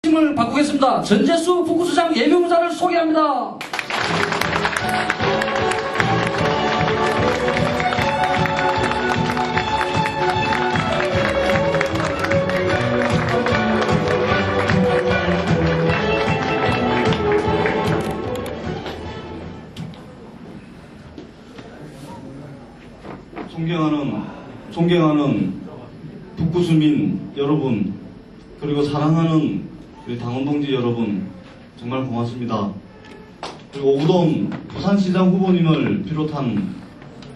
힘을 바꾸겠습니다. 전재수 북구수장 예비후보자를 소개합니다. 존경하는 북구수민 여러분, 그리고 사랑하는 우리 당원동지 여러분, 정말 고맙습니다. 그리고 오부동 부산시장 후보님을 비롯한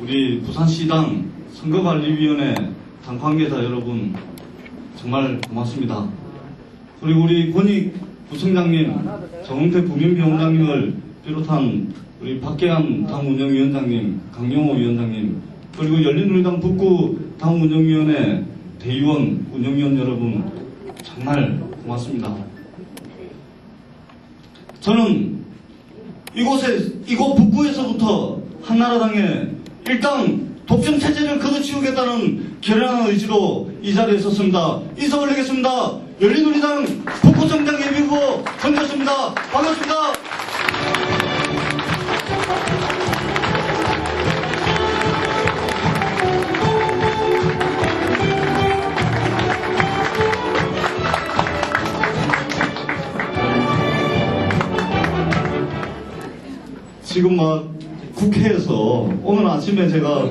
우리 부산시당 선거관리위원회 당 관계자 여러분, 정말 고맙습니다. 그리고 우리 권익 부청장님, 정은태 부민비원장님을 비롯한 우리 박계한 당운영위원장님, 강용호 위원장님, 그리고 열린우리당 북구 당운영위원회 대의원, 운영위원 여러분, 정말 고맙습니다. 저는 이곳 북구에서부터 한나라당의 일당 독점 체제를 걷어치우겠다는 결연한 의지로 이 자리에 섰습니다. 인사 올리겠습니다. 열린우리당 북구청장 예비후보 전재수입니다. 반갑습니다. 지금 국회에서 오늘 아침에 제가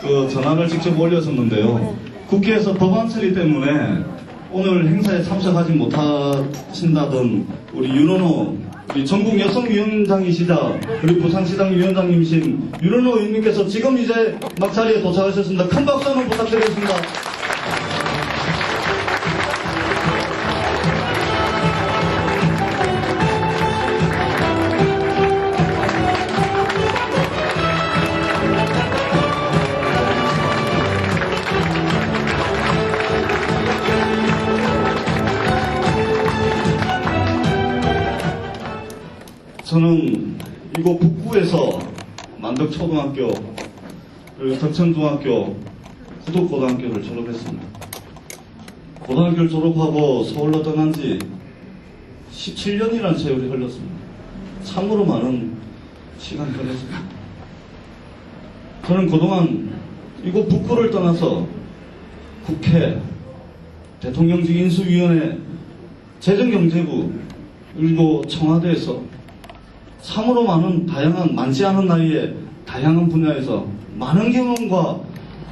그 전화를 직접 올렸었는데요. 국회에서 법안 처리 때문에 오늘 행사에 참석하지 못하신다던 우리 윤원호, 우리 전국 여성위원장이시자 우리 부산시당 위원장님이신 윤원호 의원님께서 지금 이제 막 자리에 도착하셨습니다. 큰 박수 한번 부탁드리겠습니다. 저는 이곳 북구에서 만덕초등학교, 그리고 덕천중학교, 구덕고등학교를 졸업했습니다. 고등학교를 졸업하고 서울로 떠난 지 17년이라는 세월이 흘렀습니다. 참으로 많은 시간이 흘렀습니다. 저는 그동안 이곳 북구를 떠나서 국회, 대통령직 인수위원회, 재정경제부, 그리고 청와대에서 참으로 많지 않은 나이에 다양한 분야에서 많은 경험과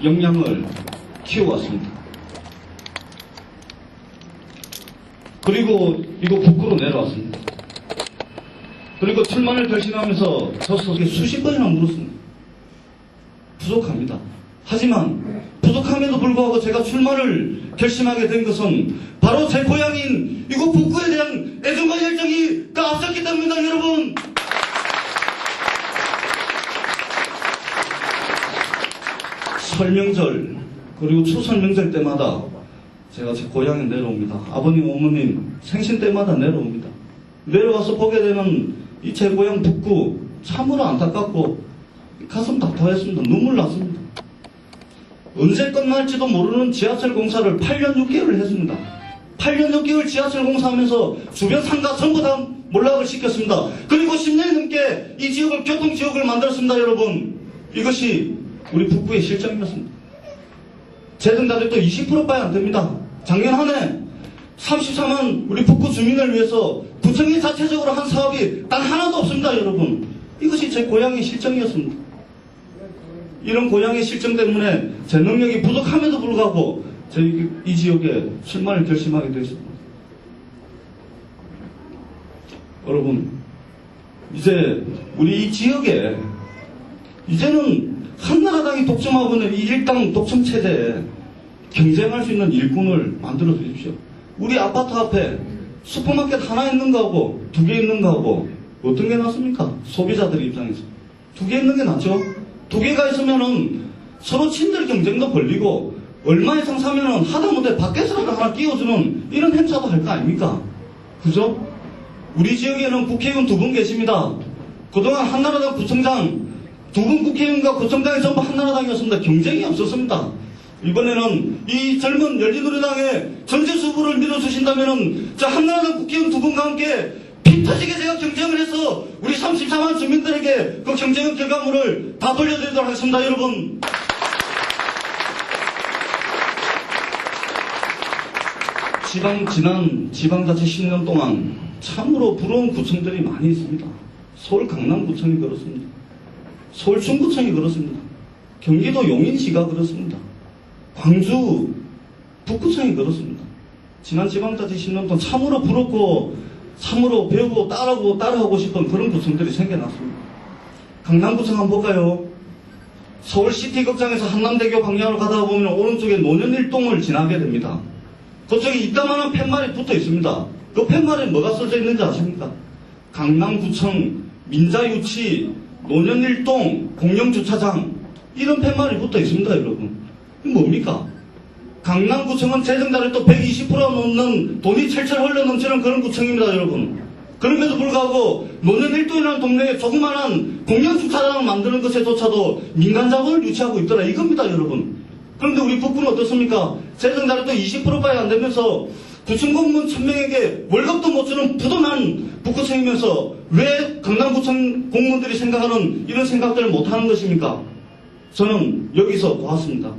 역량을 키워왔습니다. 그리고 이거 북구로 내려왔습니다. 그리고 출마를 결심하면서 저 속에 수십 번이나 물었습니다. 부족합니다. 하지만 부족함에도 불구하고 제가 출마를 결심하게 된 것은 바로 제 고향인 이곳 북구에 대한 애정과 열정이 앞섰기 때문입니다, 여러분. 설명절 그리고 추석 명절 때마다 제가 제 고향에 내려옵니다. 아버님, 어머님 생신 때마다 내려옵니다. 내려와서 보게 되는 이 제 고향 북구 참으로 안타깝고 가슴 답답했습니다. 눈물 났습니다. 언제 끝날지도 모르는 지하철 공사를 8년 6개월을 했습니다. 8년 6개월 지하철 공사하면서 주변 상가 전부 다 몰락을 시켰습니다. 그리고 10년 넘게 이 지역을 교통지역을 만들었습니다, 여러분. 이것이 우리 북구의 실정이었습니다. 재정자료도 20%밖에 안 됩니다. 작년 한 해 34만 우리 북구 주민을 위해서 구청이 자체적으로 한 사업이 단 하나도 없습니다, 여러분. 이것이 제 고향의 실정이었습니다. 이런 고향의 실정 때문에 제 능력이 부족함에도 불구하고 저희 이 지역에 출마를 결심하게 되었습니다. 여러분, 이제 우리 이 지역에 이제는 한나라당이 독점하고 있는 이 일당 독점 체제에 경쟁할 수 있는 일꾼을 만들어 주십시오. 우리 아파트 앞에 슈퍼마켓 하나 있는 거하고 두 개 있는 거하고 어떤 게 낫습니까? 소비자들 입장에서 두 개 있는 게 낫죠. 두 개가 있으면은 서로 친들 경쟁도 벌리고 얼마 이상 사면은 하다못해 밖에서라도 하나 끼워주는 이런 행사도 할 거 아닙니까? 그죠? 우리 지역에는 국회의원 2분 계십니다. 그동안 한나라당 구청장 2분 국회의원과 구청장이 전부 한나라당이었습니다. 경쟁이 없었습니다. 이번에는 이 젊은 열린우리당의 전재수 후보를 밀어주신다면은 저 한나라당 국회의원 두 분과 함께 피 터지게 제가 경쟁을 해서 우리 34만 주민들에게 그 경쟁의 결과물을 다 돌려드리도록 하겠습니다, 여러분. 지난 지방자치 10년 동안 참으로 부러운 구청들이 많이 있습니다. 서울 강남구청이 그렇습니다. 서울 중구청이 그렇습니다. 경기도 용인시가 그렇습니다. 광주 북구청이 그렇습니다. 지난 지방자치 10년 동안 참으로 부럽고 참으로 배우고 따라하고 싶은 그런 구청들이 생겨났습니다. 강남구청 한번 볼까요? 서울시티극장에서 한남대교 방향으로 가다 보면 오른쪽에 노년일동을 지나게 됩니다. 그쪽에 이따만한 팻말이 붙어 있습니다. 그 팻말에 뭐가 써져 있는지 아십니까? 강남구청, 민자유치, 노년일동, 공영주차장 이런 팻말이 붙어 있습니다, 여러분. 이게 뭡니까? 강남구청은 재정자를 또 120% 넘는 돈이 철철 흘러 넘치는 그런 구청입니다, 여러분. 그럼에도 불구하고 노년일동이라는 동네에 조그만한 공영주차장을 만드는 것에조차도 민간 자본을 유치하고 있더라 이겁니다, 여러분. 그런데 우리 북구는 어떻습니까? 재정자를 또 20%밖에 안 되면서 구청 공무원 1000명에게 월급도 못 주는 부도난 북구청이면서 왜 강남구청 공무원들이 생각하는 이런 생각들을 못하는 것입니까? 저는 여기서 보았습니다.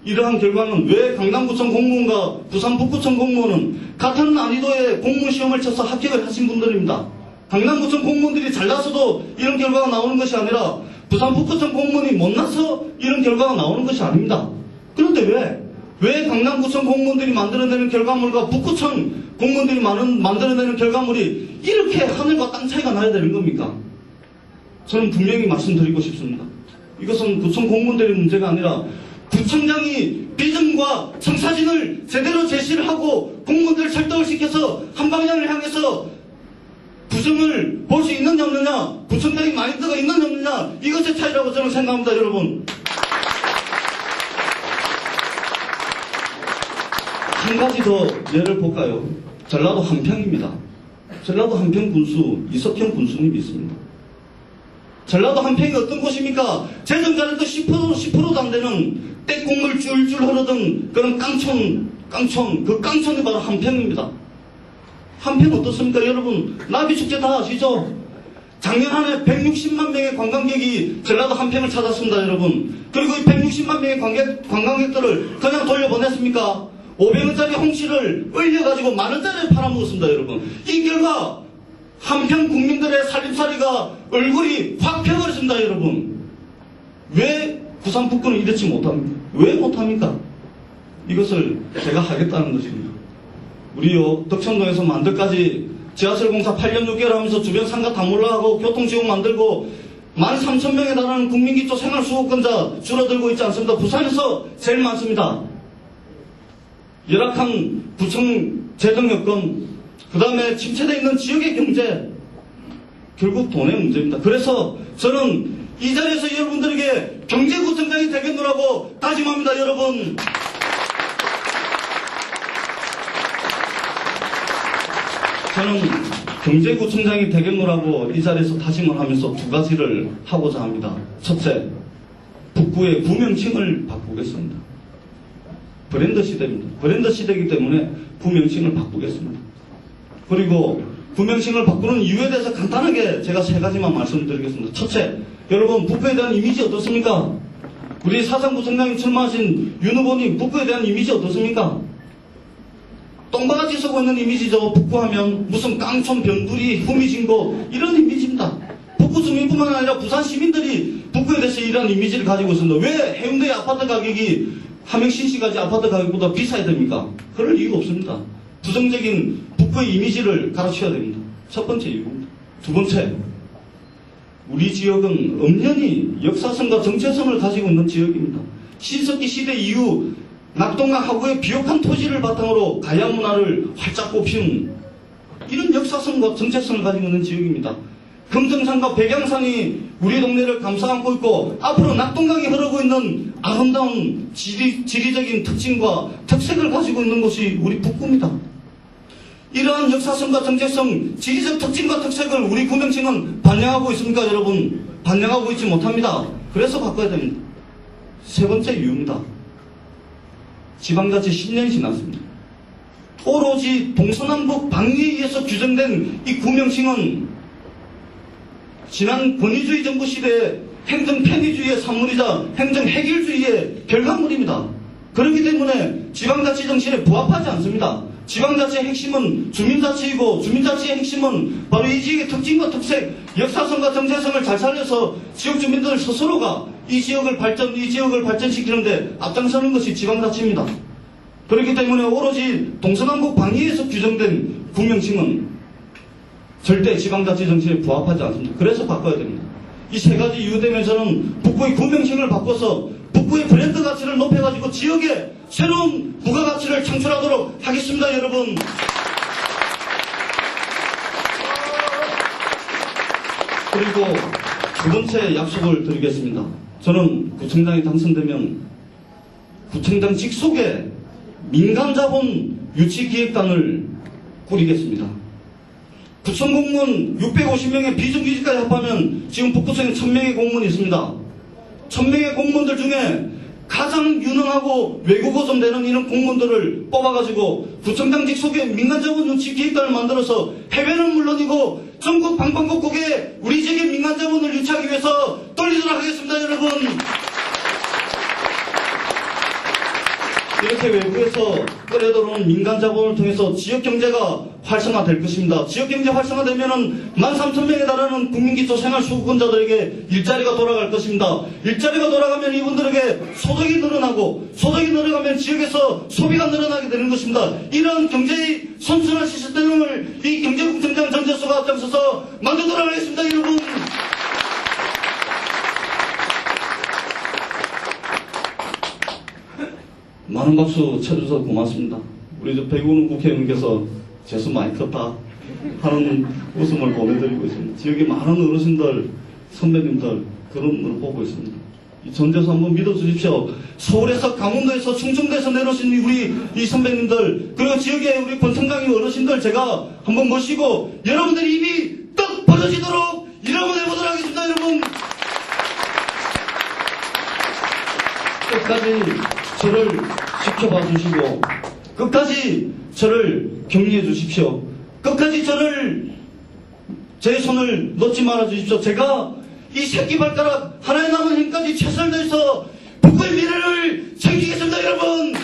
이러한 결과는 왜 강남구청 공무원과 부산 북구청 공무원은 같은 난이도의 공무원 시험을 쳐서 합격을 하신 분들입니다. 강남구청 공무원들이 잘나서도 이런 결과가 나오는 것이 아니라 부산 북구청 공무원이 못나서 이런 결과가 나오는 것이 아닙니다. 그런데 왜 강남구청 공무원들이 만들어내는 결과물과 북구청 공무원들이 만들어내는 결과물이 이렇게 하늘과 땅 차이가 나야 되는 겁니까? 저는 분명히 말씀드리고 싶습니다. 이것은 구청 공무원들의 문제가 아니라 구청장이 비전과 청사진을 제대로 제시를 하고 공무원들을 설득을 시켜서 한 방향을 향해서 구청을 볼 수 있느냐 없느냐, 구청장의 마인드가 있느냐 없느냐, 이것의 차이라고 저는 생각합니다, 여러분. 한 가지 더 예를 볼까요? 전라도 한평입니다. 전라도 한평 군수 이석형 군수님이 있습니다. 전라도 한평이 어떤 곳입니까? 재정자료도 10%도 안 되는 떼국물 줄줄 흐르던 그런 깡촌, 그 깡촌이 바로 한평입니다. 한평 어떻습니까? 여러분, 나비축제 다 아시죠? 작년 한 해 160만 명의 관광객이 전라도 한평을 찾았습니다, 여러분. 그리고 이 160만 명의 관광객들을 그냥 돌려보냈습니까? 500원짜리 홍시를 얼려가지고 만원짜리를 팔아먹었습니다, 여러분. 이 결과 한평 국민들의 살림살이가 얼굴이 확 펴버렸습니다, 여러분. 왜 부산 북구는 이렇지 못합니까? 왜 못합니까? 이것을 제가 하겠다는 것입니다. 우리요, 덕천동에서 만들까지 지하철 공사 8년 6개월 하면서 주변 상가 다 몰라하고 교통지원 만들고 13,000명에 달하는 국민기초 생활수급권자 줄어들고 있지 않습니다. 부산에서 제일 많습니다. 열악한 구청 재정 여건, 그 다음에 침체되어 있는 지역의 경제, 결국 돈의 문제입니다. 그래서 저는 이 자리에서 여러분들에게 경제구청장이 되겠노라고 다짐합니다, 여러분. 저는 경제구청장이 되겠노라고 이 자리에서 다짐을 하면서 두 가지를 하고자 합니다. 첫째, 북구의 구명칭을 바꾸겠습니다. 브랜드 시대입니다. 브랜드 시대이기 때문에 구명칭을 바꾸겠습니다. 그리고 구명칭을 바꾸는 이유에 대해서 간단하게 제가 세 가지만 말씀드리겠습니다. 첫째, 여러분 북구에 대한 이미지 어떻습니까? 우리 사상구청장님 출마하신 윤 후보님 북구에 대한 이미지 어떻습니까? 똥바가지 쓰고 있는 이미지죠. 북구하면 무슨 깡촌, 변두리, 후미진고 이런 이미지입니다. 북구 주민뿐만 아니라 부산 시민들이 북구에 대해서 이런 이미지를 가지고 있습니다. 왜 해운대의 아파트 가격이 함양 신시가지 아파트 가격보다 비싸야 됩니까? 그럴 이유가 없습니다. 부정적인 북구의 이미지를 가르쳐야 됩니다. 첫 번째 이유입니다. 두 번째, 우리 지역은 엄연히 역사성과 정체성을 가지고 있는 지역입니다. 신석기 시대 이후 낙동강 하구의 비옥한 토지를 바탕으로 가야 문화를 활짝 꼽힌 이런 역사성과 정체성을 가지고 있는 지역입니다. 금정산과 백양산이 우리 동네를 감싸안고 있고 앞으로 낙동강이 흐르고 있는 아름다운 지리적인 특징과 특색을 가지고 있는 곳이 우리 북구입니다. 이러한 역사성과 정체성, 지리적 특징과 특색을 우리 구명칭은 반영하고 있습니까, 여러분? 반영하고 있지 못합니다. 그래서 바꿔야 됩니다. 세 번째 이유입니다. 지방자치 10년이 지났습니다. 오로지 동서남북 방위에 의해서 규정된 이 구명칭은 지난 권위주의 정부 시대의 행정 편의주의의 산물이자 행정 해결주의의 결과물입니다. 그렇기 때문에 지방자치 정신에 부합하지 않습니다. 지방자치의 핵심은 주민자치이고 주민자치의 핵심은 바로 이 지역의 특징과 특색, 역사성과 정체성을 잘 살려서 지역 주민들 스스로가 이 지역을 발전시키는데 앞장서는 것이 지방자치입니다. 그렇기 때문에 오로지 동서남북 방위에서 규정된 구명칭은 절대 지방자치 정신에 부합하지 않습니다. 그래서 바꿔야 됩니다. 이 세 가지 이유 때문에 저는 북구의 구명칭을 바꿔서 북구의 브랜드 가치를 높여가지고 지역에 새로운 부가가치를 창출하도록 하겠습니다, 여러분. 그리고 두 번째 약속을 드리겠습니다. 저는 구청장이 당선되면 구청장 직속에 민간자본 유치기획단을 꾸리겠습니다. 구청 공무원 650명의 비정규직까지 합하면 지금 북구청에 1000명의 공무원이 있습니다. 1000명의 공무원들 중에 가장 유능하고 외국어 좀 되는 이런 공무원들을 뽑아가지고 구청장 직속에 민간자본 유치기획단을 만들어서 해외는 물론이고 전국 방방곡곡에 우리 지역의 민간자본을 유치하기 위해서 돌리도록 하겠습니다, 여러분. 이렇게 외부에서 끌어들어온 민간자본을 통해서 지역경제가 활성화될 것입니다. 지역경제 활성화되면은 13,000명에 달하는 국민기초생활수급권자들에게 일자리가 돌아갈 것입니다. 일자리가 돌아가면 이분들에게 소득이 늘어나고 소득이 늘어가면 지역에서 소비가 늘어나게 되는 것입니다. 이런 경제의 선순환 시스템을 이 경제구청장 전재수가 앞장서서 만들도록 하겠습니다, 여러분. 많은 박수 쳐주셔서 고맙습니다. 우리 저 백운우 국회의원께서 재수 많이 컸다 하는 웃음을 보내드리고 있습니다. 지역의 많은 어르신들, 선배님들 그런 걸 보고 있습니다. 이 전재수 한번 믿어주십시오. 서울에서 강원도에서 충청도에서 내려오신 우리 이 선배님들 그리고 지역의 우리 권청장의 어르신들 제가 한번 모시고 여러분들 입이 떡 벌어지도록 일한번 해보도록 하겠습니다, 여러분. 끝까지 저를 지켜봐 주시고 끝까지 저를 격려해 주십시오. 끝까지 제 손을 놓지 말아 주십시오. 제가 이 새끼발가락 하나에 남은 힘까지 최선을 다해서 북구의 미래를 챙기겠습니다, 여러분.